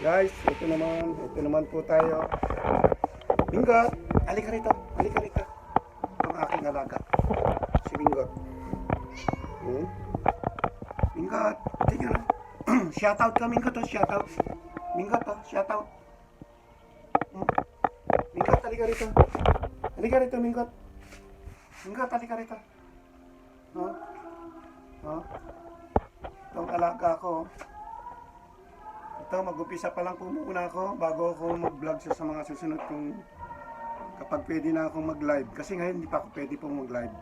Guys, ito naman po tayo. Bingot, halika rito, halika rito. Itong aking alaga, si Bingot. Bingot, tingnan. Shoutout ka, Bingot, oh, shoutout. Bingot, oh, shoutout. Bingot, halika rito. Halika rito, Bingot. Bingot, halika rito. Itong alaga ko. Ito, mag-upisa pa lang po muna ako bago ako mag-vlog sa mga susunod kung kapag pwede na akong mag-live. Kasi ngayon hindi pa ako pwede pong mag-live.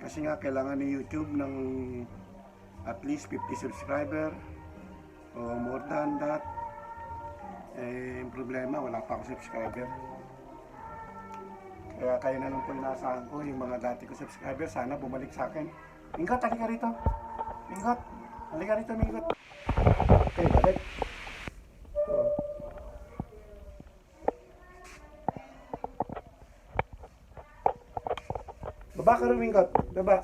Kasi nga kailangan ni YouTube ng at least 50 subscriber o more than that. Yung problema, wala pa ako subscriber. Kaya kayo na lang po inaasahan ko, yung mga dati ko subscriber, sana bumalik sa akin. Mingot, halika rito. Mingot, halika rito, Mingot. Okay, balik. Baba ka rin, Mingot. Baba.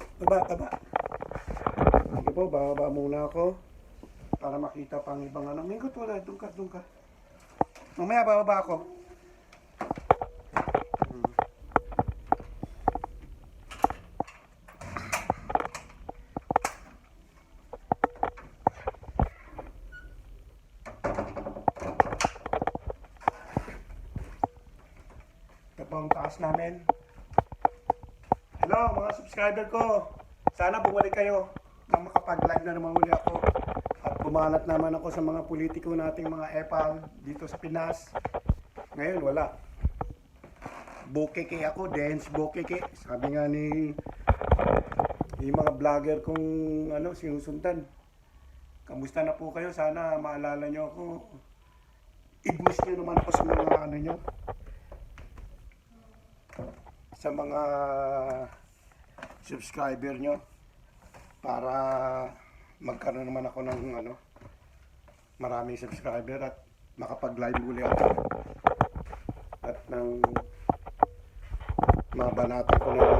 Sige po, baba muna ako. Para makita pang ibang ano. Mingot, wala. Doon ka. Mamaya bababa ako. Ito po ang taas namin. Hello mga subscriber ko. Sana bumalik kayo na makapag-live na naman uli ako. At bumanat naman ako sa mga politiko nating mga epal dito sa Pinas. Ngayon wala. Bokeke ako, dance bokeke. Sabi nga ni yung mga vlogger kong sinusundan. Kamusta na po kayo? Sana maalala nyo ako. I-boost nyo naman ako sa mga nyo. Sa mga subscriber nyo para magkaroon naman ako ng maraming subscriber at makapag-live uli ako at nang mabanatan ko ng